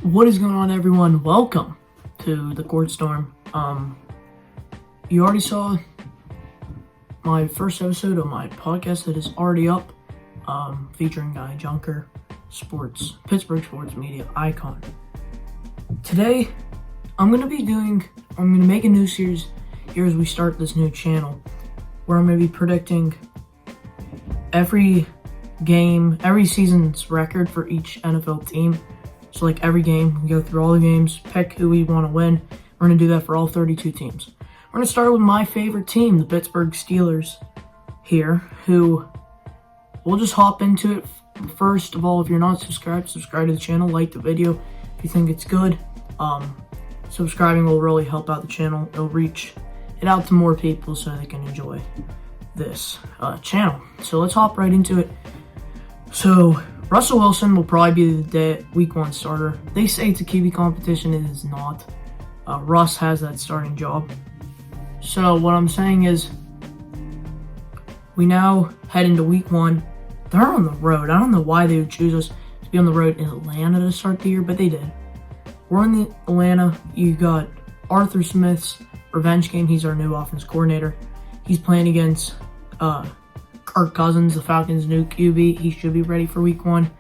What is going on, everyone? Welcome to the Court Storm. You already saw my first episode of my podcast that is already up, featuring Guy Junker, Pittsburgh sports media icon. Today, I'm gonna make a new series here as we start this new channel, where I'm gonna be predicting every season's record for each NFL team. So like every game, we go through all the games, pick who we want to win. We're going to do that for all 32 teams. We're going to start with my favorite team, the Pittsburgh Steelers here, who we'll just hop into it. First of all, if you're not subscribed, subscribe to the channel, like the video if you think it's good. Subscribing will really help out the channel. It'll reach it out to more people so they can enjoy this channel. So let's hop right into it. So Russell Wilson will probably be the week 1 starter. They say it's a QB competition. It is not. Russ has that starting job. So what I'm saying is, we now head into week 1. They're on the road. I don't know why they would choose us to be on the road in Atlanta to start the year, but they did. We're in Atlanta. You got Arthur Smith's revenge game. He's our new offense coordinator. He's playing against Kirk Cousins, the Falcons' new QB. He should be ready for week 1.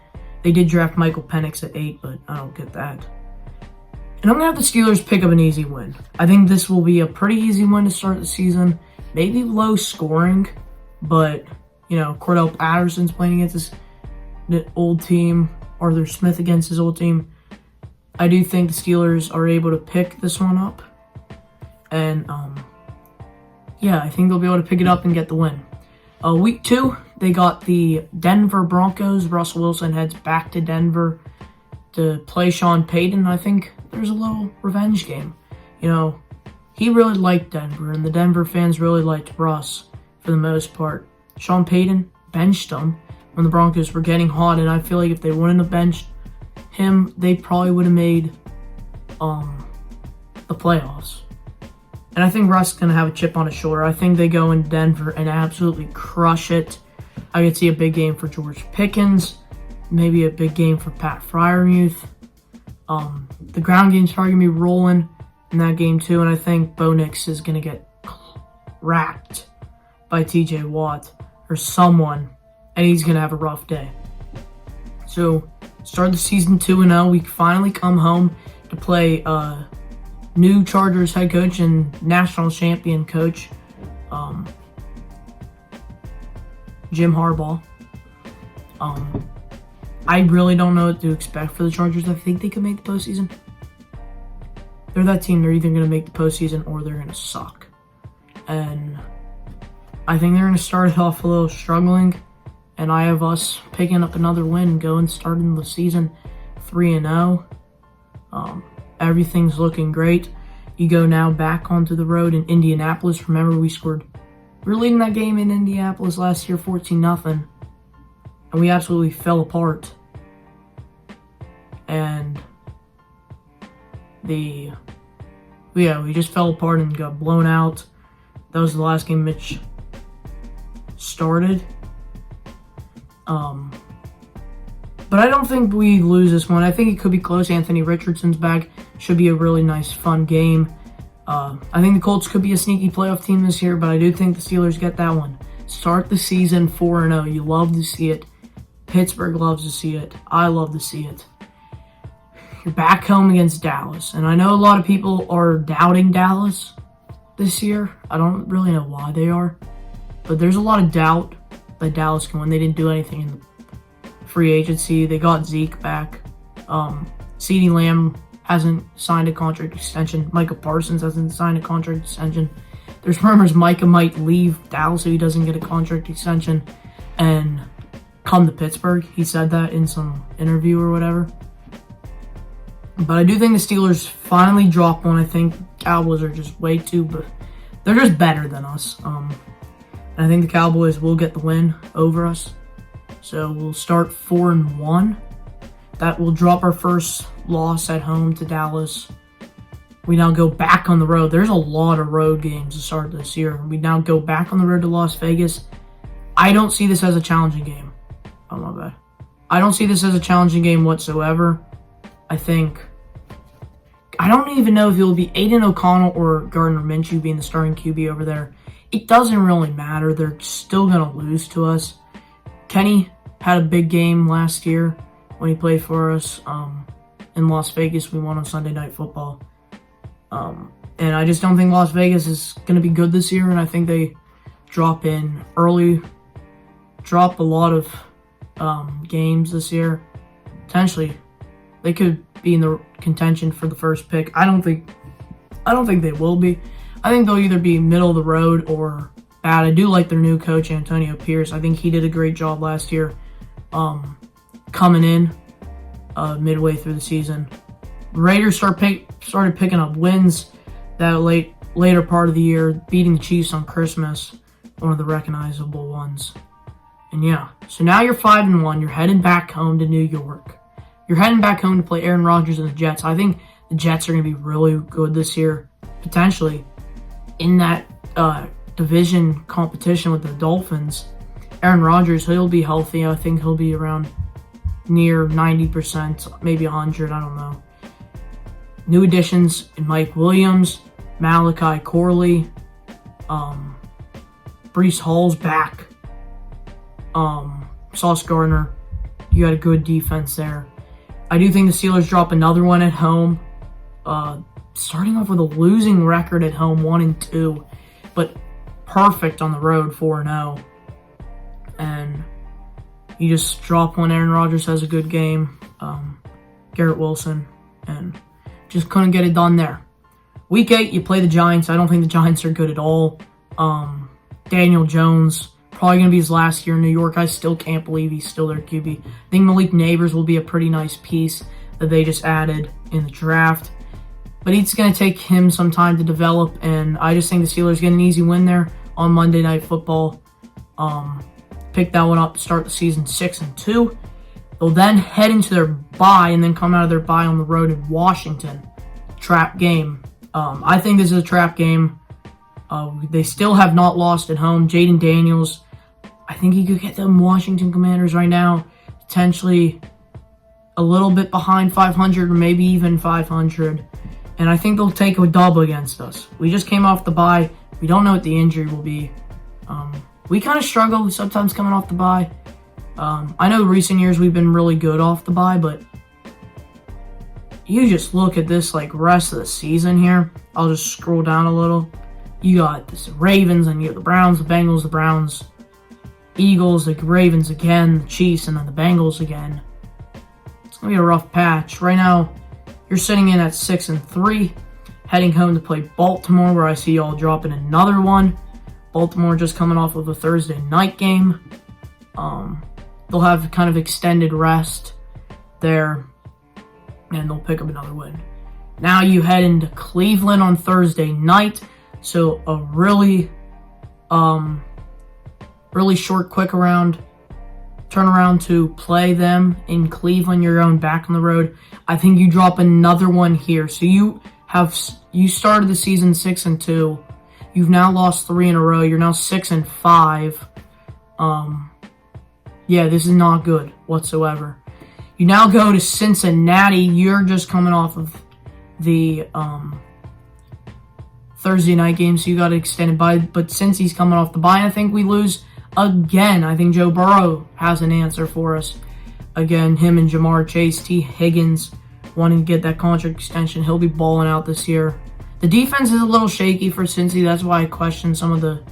They did draft Michael Penix at 8, but I don't get that. And I'm going to have the Steelers pick up an easy win. I think this will be a pretty easy win to start the season. Maybe low scoring, but, Cordell Patterson's playing against his old team. Arthur Smith against his old team. I do think the Steelers are able to pick this one up. And, I think they'll be able to pick it up and get the win. Week 2, they got the Denver Broncos. Russell Wilson heads back to Denver to play Sean Payton. I think there's a little revenge game. He really liked Denver, and the Denver fans really liked Russ for the most part. Sean Payton benched him when the Broncos were getting hot, and I feel like if they wouldn't have benched him, they probably would have made the playoffs. And I think Russ is going to have a chip on his shoulder. I think they go in Denver and absolutely crush it. I could see a big game for George Pickens. Maybe a big game for Pat Freiermuth. The ground game's probably going to be rolling in that game too. And I think Bo Nix is going to get racked by TJ Watt or someone. And he's going to have a rough day. So, start the season 2-0. We finally come home to play new Chargers head coach and national champion coach, Jim Harbaugh. I really don't know what to expect for the Chargers. I think they could make the postseason. They're that team. They're either going to make the postseason or they're going to suck. And I think they're going to start off a little struggling. And I have us picking up another win, starting the season 3-0. Everything's looking great. You go now back onto the road in Indianapolis. Remember, we were leading that game in Indianapolis last year 14-0. And we absolutely fell apart. And we just fell apart and got blown out. That was the last game Mitch started. But I don't think we lose this one. I think it could be close. Anthony Richardson's back. Should be a really nice, fun game. I think the Colts could be a sneaky playoff team this year, but I do think the Steelers get that one. Start the season 4-0. You love to see it. Pittsburgh loves to see it. I love to see it. You're back home against Dallas. And I know a lot of people are doubting Dallas this year. I don't really know why they are. But there's a lot of doubt that Dallas can win. They didn't do anything in the free agency. They got Zeke back. CeeDee Lamb hasn't signed a contract extension. Micah Parsons hasn't signed a contract extension. There's rumors Micah might leave Dallas if he doesn't get a contract extension and come to Pittsburgh. He said that in some interview or whatever. But I do think the Steelers finally drop one. I think Cowboys are just way too, but they're just better than us. And I think the Cowboys will get the win over us. So we'll start 4-1. That will drop our first loss at home to Dallas. We now go back on the road. There's a lot of road games to start this year. We now go back on the road to Las Vegas. I don't see this as a challenging game. Oh, my bad. I don't see this as a challenging game whatsoever. I think I don't even know if it will be Aiden O'Connell or Gardner Minshew being the starting QB over there. It doesn't really matter. They're still going to lose to us. Kenny had a big game last year when he played for us in Las Vegas. We won on Sunday Night Football. And I just don't think Las Vegas is going to be good this year, and I think they drop a lot of games this year. Potentially, they could be in the contention for the first pick. I don't think they will be. I think they'll either be middle of the road or bad. I do like their new coach, Antonio Pierce. I think he did a great job last year coming in midway through the season. Raiders started picking up wins that later part of the year, beating the Chiefs on Christmas, one of the recognizable ones. And yeah, so now you're 5-1. You're heading back home to New York. You're heading back home to play Aaron Rodgers and the Jets. I think the Jets are going to be really good this year, potentially in that division competition with the Dolphins. Aaron Rodgers, he'll be healthy. I think he'll be around near 90%, maybe 100. I don't know. New additions in Mike Williams, Malachi Corley, Breece Hall's back, Sauce Gardner. You got a good defense there. I do think the Steelers drop another one at home, starting off with a losing record at home, 1-2, but perfect on the road, 4-0. And you just drop one. Aaron Rodgers has a good game. Garrett Wilson, and just couldn't get it done there. Week 8, you play the Giants. I don't think the Giants are good at all. Daniel Jones, probably going to be his last year in New York. I still can't believe he's still their QB. I think Malik Neighbors will be a pretty nice piece that they just added in the draft. But it's going to take him some time to develop, and I just think the Steelers get an easy win there on Monday Night Football. Pick that one up to start the season 6-2. They'll then head into their bye and then come out of their bye on the road in Washington. Trap game. I think this is a trap game. They still have not lost at home. Jaden Daniels, I think he could get them Washington Commanders right now, potentially a little bit behind 500 or maybe even 500. And I think they'll take a dub against us. We just came off the bye. We don't know what the injury will be. We kind of struggle sometimes coming off the bye. I know recent years we've been really good off the bye, but you just look at this rest of the season here. I'll just scroll down a little. You got the Ravens, and you have the Browns, the Bengals, the Browns, Eagles, the Ravens again, the Chiefs, and then the Bengals again. It's going to be a rough patch. Right now, you're sitting in at 6-3, heading home to play Baltimore, where I see y'all dropping another one. Baltimore just coming off of a Thursday night game. They'll have kind of extended rest there, and they'll pick up another win. Now you head into Cleveland on Thursday night, so a really short, quick turnaround to play them in Cleveland. You're going back on the road. I think you drop another one here. So you started the season 6-2. You've now lost 3 in a row. You're now 6-5. Yeah, this is not good whatsoever. You now go to Cincinnati. You're just coming off of the Thursday night game, so you got extended bye. But since he's coming off the bye, I think we lose again. I think Joe Burrow has an answer for us. Again, him and Jamar Chase, T. Higgins wanting to get that contract extension. He'll be balling out this year. The defense is a little shaky for Cincy. That's why I question some of the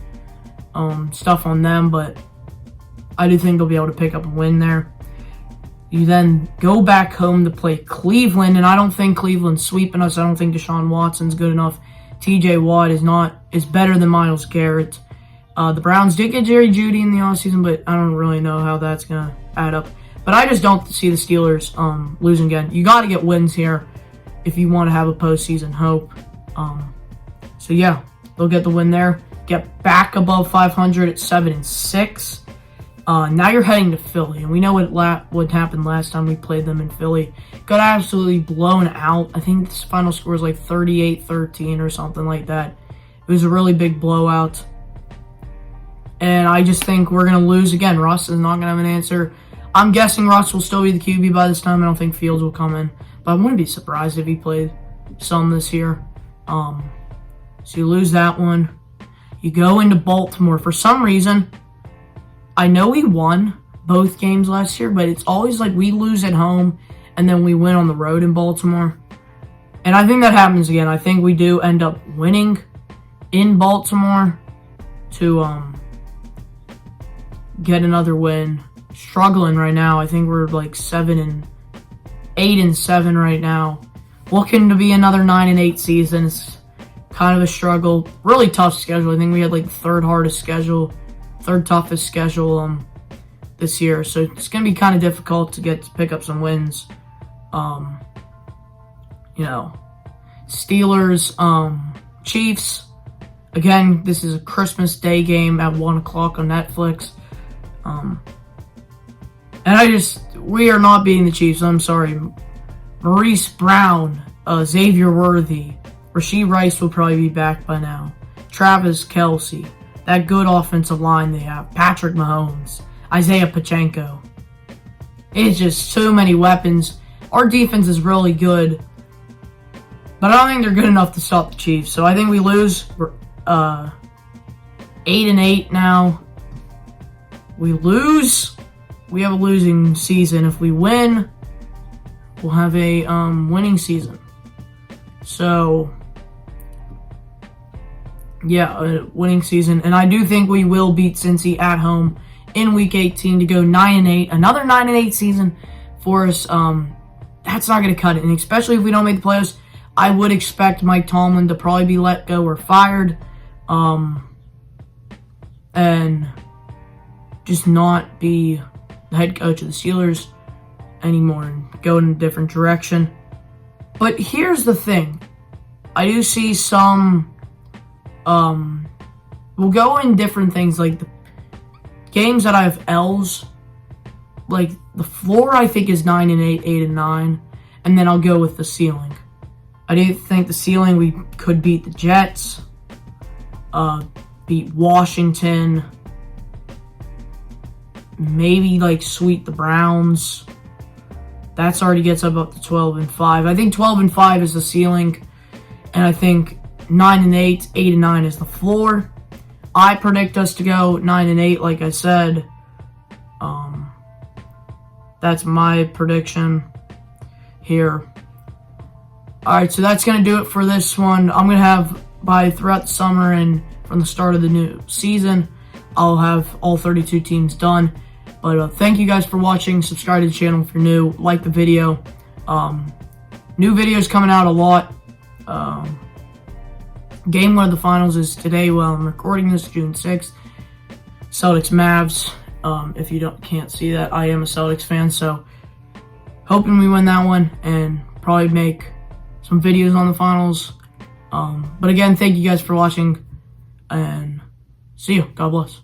stuff on them, but I do think they'll be able to pick up a win there. You then go back home to play Cleveland, and I don't think Cleveland's sweeping us. I don't think Deshaun Watson's good enough. TJ Watt is better than Myles Garrett. The Browns did get Jerry Jeudy in the offseason, but I don't really know how that's going to add up. But I just don't see the Steelers losing again. You got to get wins here if you want to have a postseason hope. So yeah, they'll get the win there. Get back above 500 at 7-6. Now you're heading to Philly, and we know what happened last time we played them in Philly. Got absolutely blown out. I think this final score was 38-13 or something like that. It was a really big blowout. And I just think we're going to lose again. Russ is not going to have an answer. I'm guessing Russ will still be the QB by this time. I don't think Fields will come in. But I wouldn't be surprised if he played. some this year. So you lose that one. You go into Baltimore. For some reason, I know we won both games last year, but it's always like we lose at home and then we win on the road in Baltimore. And I think that happens again. I think we do end up winning in Baltimore to get another win. Struggling right now. I think we're like 8-7 right now. Looking to be another 9-8 season. It's kind of a struggle. Really tough schedule. I think we had like the third toughest schedule this year. So it's gonna be kind of difficult to pick up some wins. Steelers, Chiefs. Again, this is a Christmas Day game at 1 o'clock on Netflix. We are not beating the Chiefs. I'm sorry. Maurice Brown, Xavier Worthy, Rashee Rice will probably be back by now. Travis Kelce, that good offensive line they have. Patrick Mahomes, Isaiah Pacheco. It's just so many weapons. Our defense is really good, but I don't think they're good enough to stop the Chiefs. So I think we lose. We're 8-8 now. We lose. We have a losing season. If we win, we'll have a winning season. So, yeah, a winning season. And I do think we will beat Cincy at home in Week 18 to go 9-8. Another 9-8 season for us. That's not going to cut it. And especially if we don't make the playoffs, I would expect Mike Tomlin to probably be let go or fired. And just not be the head coach of the Steelers anymore and go in a different direction. But here's the thing. I do see some we'll go in different things, like the games that I have L's. Like the floor I think is 9-8, 8-9, and then I'll go with the ceiling. I do think the ceiling we could beat the Jets, beat Washington, maybe like sweep the Browns. That's already gets up to 12-5. I think 12-5 is the ceiling, and I think 9-8, 8-9 is the floor. I predict us to go 9-8, like I said. That's my prediction here. Alright, so that's going to do it for this one. I'm going to have, throughout the summer and from the start of the new season, I'll have all 32 teams done. But thank you guys for watching. Subscribe to the channel if you're new. Like the video. New videos coming out a lot. Game 1 of the finals is today while I'm recording this, June 6th. Celtics Mavs. If you can't see that, I am a Celtics fan, so hoping we win that one and probably make some videos on the finals. But again, thank you guys for watching and see you. God bless.